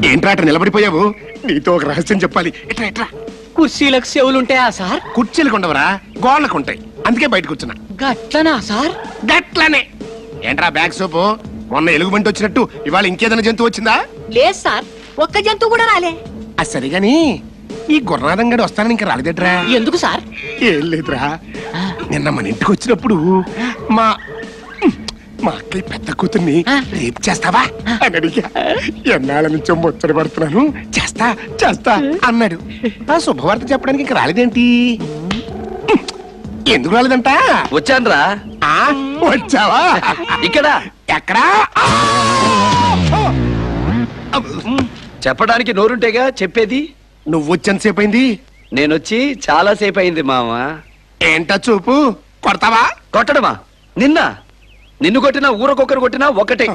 ఏంట్రా అట్లా నిలబడిపోయావు? నీతో ఒక రహస్యం చెప్పాలి. ఎట్రా ఎట్రా. కుర్చీలకు చెవులుంటాయా సార్? కుర్చీలకు ఉండవరా, గోళ్ళకు ఉంటాయి. అందుకే బయట కూర్చున్నా. గట్లనా సార్? గట్లనే. ఏంట్రా బ్యాగ్ సోపు? మొన్న ఎలుగుబంటి వచ్చినట్టు ఇవాళ ఇంకేదైనా జంతువు వచ్చిందా? లేదు సార్, ఒక్క జంతువు కూడా రాలే. అది సరిగాని ఈ గుర్రనాథం గడి వస్తానని ఇంకా రాలేదట్రా? ఎందుకు సార్? ఏం లేదురా, నిన్న మన ఇంటికి వచ్చినప్పుడు మా అక్కయ్య పెద్ద కూతుర్ని రేపు చేస్తావా అని అడిగా. ఎన్నాళ్ళ నుంచో ముచ్చట పడుతున్నాను, చేస్తా చేస్తా అన్నాడు. ఆ శుభవార్త చెప్పడానికి ఇంకా రాలేదేంటి? ఎందుకు రాలేదంట? వచ్చాన్రా. వచ్చావా? ఇక్కడ ఎక్కడా? చెప్పడానికి నోరుంటేగా చెప్పేది. నువ్వు వచ్చేంతసేపు అయింది? నేనొచ్చి చాలా సేపు అయింది మామ. ఏంటా చూపు? కొడతావా? కొట్టడమా? నిన్ను కొట్టినా ఊరకొక్కరు కొట్టినా ఒకటే.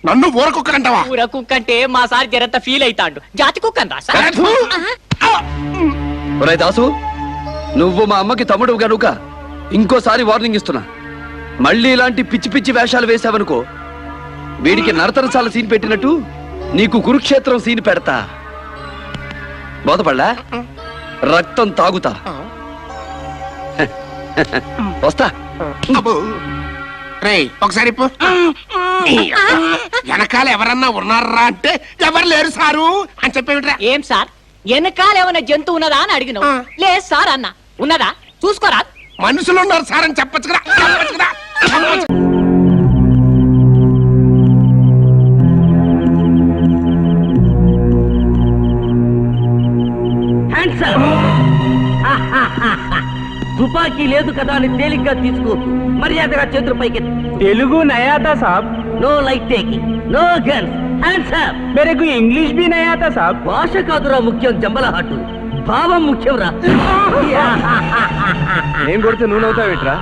నన్ను ఊరకొక్కరంటావా? ఊర కుక్క అంటే మా సార్ జరంత ఫీల్ అవుతాడు. జాతి కుక్క రా సార్. ఒరేయ్ దాసు, నువ్వు మా అమ్మకి తమ్ముడు గనుక ఇంకోసారి వార్నింగ్ ఇస్తున్నా. మళ్ళీ ఇలాంటి పిచ్చి పిచ్చి వేషాలు వేసావనుకో, వీడికి నరతరసాల సీన్ పెట్టినట్టు నీకు కురుక్షేత్రం సీన్ పెడతా. బోధపడ్డా? రక్తం తాగుతా. వస్తా. రేయ్ ఒకసారి వెనకాల ఎవరన్నా ఉన్నారా అంటే ఎవరు లేరు సారు అని చెప్పేమిట్రా? ఏం సార్, వెనకాల ఏమైనా జంతువు ఉన్నదా అని అడిగినావు. లేదు సార్ అన్న. ఉన్నదా చూసుకోరా. మనుషులు ఉన్నారు సార్ అని చెప్పచ్చు కదా. తుపాకీ లేదు కదా అని తేలిగ్గా తీసుకోవద్దు. మర్యాదగా చేతులు పైకి. तेलुगु नहीं आता साहब. No light taking, no guns, hands up. मेरे को इंग्लिश भी नहीं आता साहब. భాష కాదురా ముఖ్యం, జంబలహాటు భావం ముఖ్యం రా. నేను కొడితే నువ్వు నవ్వుతావేట్రా?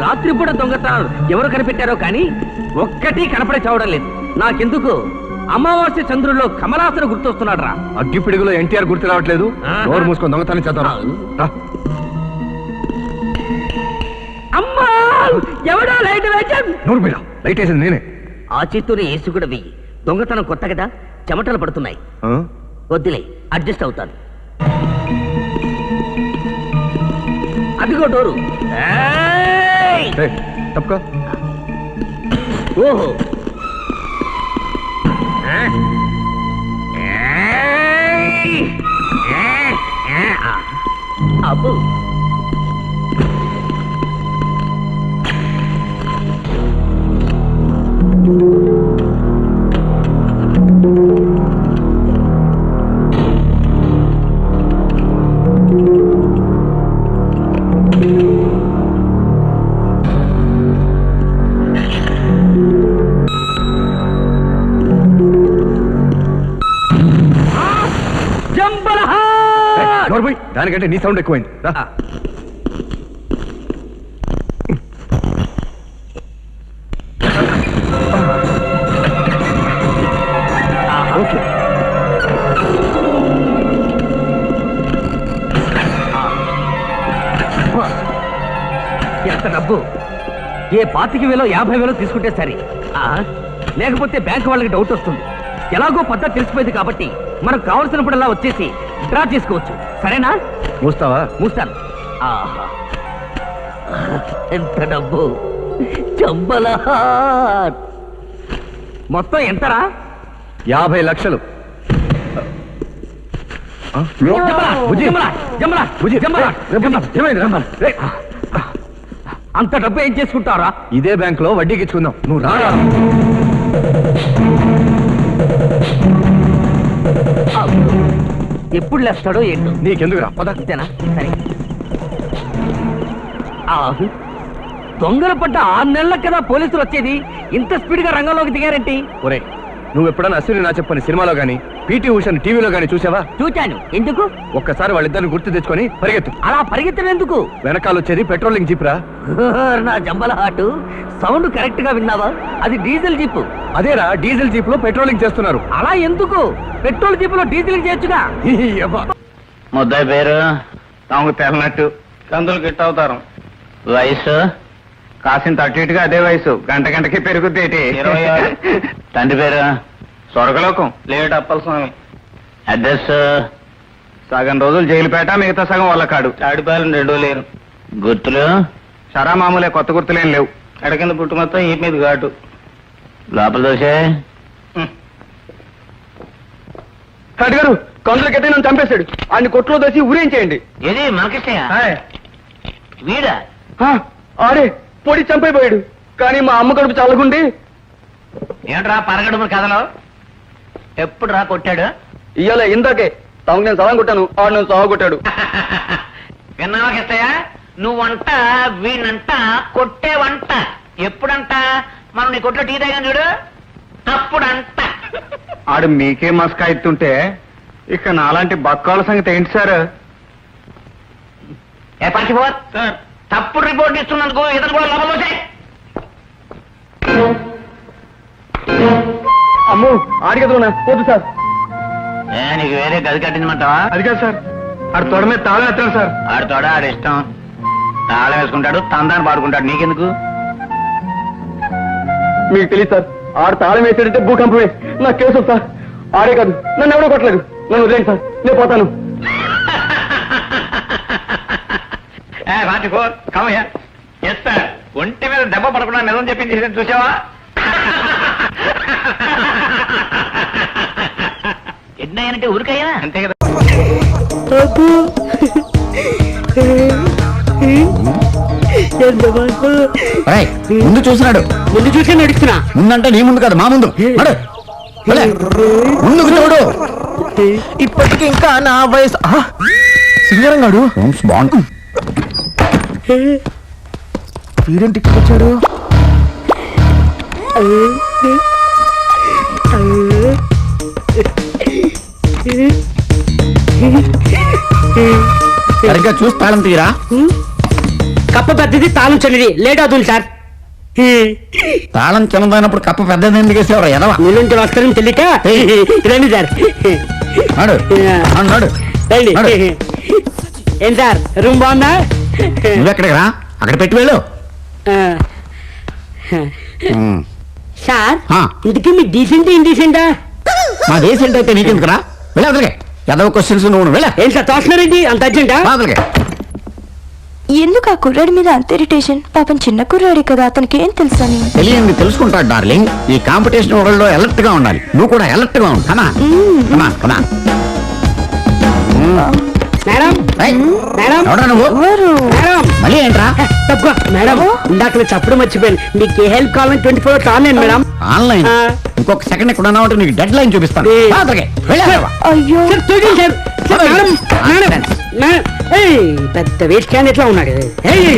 రాత్రిపూట దొంగతనాలు ఎవరు కనిపెట్టారో కానీ ఒక్కటి కనపడి చావడం లేదు. నాకెందుకు అమావాస్య చంద్రుల్లో కమలాసన గుర్తొస్తున్నాడు రా. అగ్గి పిడుగులో ఎన్టీఆర్ గుర్తు రావట్లేదు. నోరు మూసుకొని దొంగతనం చేద్దాం. అమ్మా, ఎవడో లైట్ వేసాడు. నోరు మీద లైట్ వేసింది నేనే. ఆ చేత్తోనే ఏసు కూడా వెయ్యి. దొంగతనం కొత్త కదా, చెమటలు పడుతున్నాయి. వద్దులే, అడ్జస్ట్ అవుతాను. అదిగో డోరు. తప్పుకో. ఓహో, అబ్బో. దానికంటే నీ సౌండ్ ఎక్కువైంది. ఓకే. ఎంత డబ్బు? ఏ 25,000 50,000 తీసుకుంటే సరే, లేకపోతే బ్యాంక్ వాళ్ళకి డౌట్ వస్తుంది. ఎలాగో పద్ధతి తెలిసిపోయింది కాబట్టి మనకు కావలసినప్పుడల్లా వచ్చేసి డ్రా చేసుకోవచ్చు. సరేనా? మూస్తావా? మూస్తాను. ఎంత డబ్బు! జంబలహాట్. మొత్తం ఎంతరా? 50 లక్షలు. అంత డబ్బు ఏం చేసుకుంటారా? ఇదే బ్యాంక్ లో వడ్డీకి ఇచ్చుకుందాం. నువ్వు రారా. ఎప్పుడు లేస్తాడో ఏంటో. నీకెందుకు రా, పద. అంతేనా? సరే. దొంగలు పడ్డ 6 నెలలకు కదా పోలీసులు వచ్చేది. ఇంత స్పీడ్ గా రంగంలోకి దిగారేంటి? ఒరే, నువ్వు ఎప్పుడైనా అశ్విని నా చెప్పని సినిమాలో గానీ పీటీ ఉషని టీవీలో గానీ చూసావా? చూచాను. ఎందుకు? ఒక్కసారి వాళ్ళిద్దరిని గుర్తు తెచ్చుకొని పరిగెత్తు. అలా పరిగెత్తడం ఎందుకు? వెనకాల వచ్చేది పెట్రోలింగ్ జీప్ రా. నా జంబల హాటు సౌండ్ కరెక్ట్ గా విన్నావా? అది డీజిల్ జీప్. అదేరా, డీజిల్ జీప్ లో పెట్రోలింగ్ చేస్తున్నారు. అలా ఎందుకు? పెట్రోల్ జీప్ లో డీజిల్ చేయొచ్చుగా. ముద్దాయి పేరు తమకు తెల్లనట్టు కందులు గిట్ట అవుతారు. వయసు కాసింత అటు ఇటుగా అదే వయసు, గంట గంటకి పెరుగుద్దేటి. తండ్రి పేరు స్వర్గలోకం లేట్ అప్పల స్వామి. అడ్రస్ సగం రోజులు జైలుపేట, మిగతా సగం వాళ్ళకాడు. తాడిపాలెం 2 లేరు. గుర్తులు సరా మామూలే, కొత్త గుర్తులేం లేవు. ఎడకింద పుట్టు మొత్తం ఈ మీద ఘాటు. లోపల దోసే గారు కందులు కట్టే నన్ను చంపేశాడు. ఆయన కొట్లో దోసి ఊరేంచేయండి. ఏది మనకిష్టయా వీడా? ఆడే పొడి చంపైపోయాడు. కానీ మా అమ్మ కడుపు చల్లగుండి. ఏమిట్రా పరగడుపు కథలో ఎప్పుడు రా కొట్టాడు? ఇయ్యాల ఇందాకే తమకు నేను సలం కొట్టాను, ఆడు నేను సాగు కొట్టాడు. విన్నావా కిష్టయ్య? నువ్వంట వీణంట కొట్టేవంట. ఎప్పుడంట? మనం నీ కొట్లో టీ తాగాం చూడు, అప్పుడంట. ఆడు మీకే మస్కా ఎత్తుంటే ఇక నాలాంటి బక్కాల సంగతి ఏంటి సార్? ఏ పంచిపోత్ తప్పుడు రిపోర్ట్ ఇస్తున్నందుకు ఇతను కూడా లోపల వచ్చాయి. అమ్మో ఆడిగదునా వద్దు సార్. నీకు వేరే గది కట్టించమంటావా? అది కాదు సార్, ఆడు తొడ మీద తాళం ఎత్తాడు సార్. ఆడు తోడ ఆడి ఇష్టం. తాళం వేసుకుంటాడు, తందాన్ని పాడుకుంటాడు. నీకెందుకు? మీకు తెలియదు సార్, ఆడు తాళం వేసాడంటే భూకంపమే. నాకు కేసు సార్. ఆడే కాదు, నన్ను ఎవడో కొట్టలేదు. నన్ను వదిలేండి సార్, నేను పోతాను. కమయ్యా. ఎస్ సార్, ఒంటి మీద దెబ్బ పడకుండా నిజం చెప్పింది చూసావా? ఎన్నయ్యానంటే ఊరికయ్యా అంతే కదా. ముందు చూసినాడు. ముందు చూసే నడుస్తున్నా. ముందంటే నీ ముందు కాదు, మా ముందు. నడు. వెళ్ళే. ముందుకు చూడు. ఇప్పటికి ఇంకా నా వయసు సింగరంగాడు బాగుంది. వీడేంటి ఇక్కడ వచ్చాడు? సరిగ్గా చూసి తాళం తీరా. కప్ప పెద్దది, తాళం చిన్నది. లేట్ అవుతుంది సార్. తాళం చిన్నదైనప్పుడు కప్ప పెద్దది ఎందుకు వేసేవారు? ఎదవా మీలోంచి నమస్కారం తెలియక రండి సార్. నాడు నాడు. రండి. ఏం సార్, రూమ్ బాగుందా? నువ్వెక్కడికి రా, అక్కడ పెట్టి వెళ్ళు. సార్ ఆ. ఇంటికి మీ డీసెంట్ ఇండీసెంటా? మా దేశం అయితే నీకెందుకు రా? వెళ్ళి అదలకే. ఎదవ క్వశ్చన్స్ నువ్వు వెళ్ళ. ఏం సార్ తోస్తున్నారండి అంత అర్జెంటా? అదలకే. ఎందుకు ఆ కుర్రాడి మీద అంత ఇరిటేషన్? పాపం చిన్న కుర్రాడి కదా, అతనికి ఏం తెలుసని. తెలియంది తెలుసుకుంటాడు డార్లింగ్. ఈ కాంపిటీషన్ వరల్డ్ లో అలర్ట్ గా ఉండాలి. నువ్వు కూడా అలర్ట్ గా ఉండు. కమా కమా. మేడం మేడం ఎవడా నువ్వు? మేడం మళ్ళీ ఏంట్రా? తక్కువ మేడం, ఇందాక చెప్పడం మర్చిపోయాను. మీకు ఏ హెల్ప్ కావాలని 24 hours ఆన్లైన్ మేడం. ఆన్లైన్? ఇంకొక సెకండ్ ఇక్కడ ఉన్నావు అంటే నీకు డెడ్ లైన్ చూపిస్తాను. అదలకే. వెళ్ళావా? అయ్యో సార్ చూడండి sir. Sir madam madam madam. ఏయ్, పెద్ద వేస్ట్ క్యాన్ ఎట్లా ఉన్నాడు? ఏయ్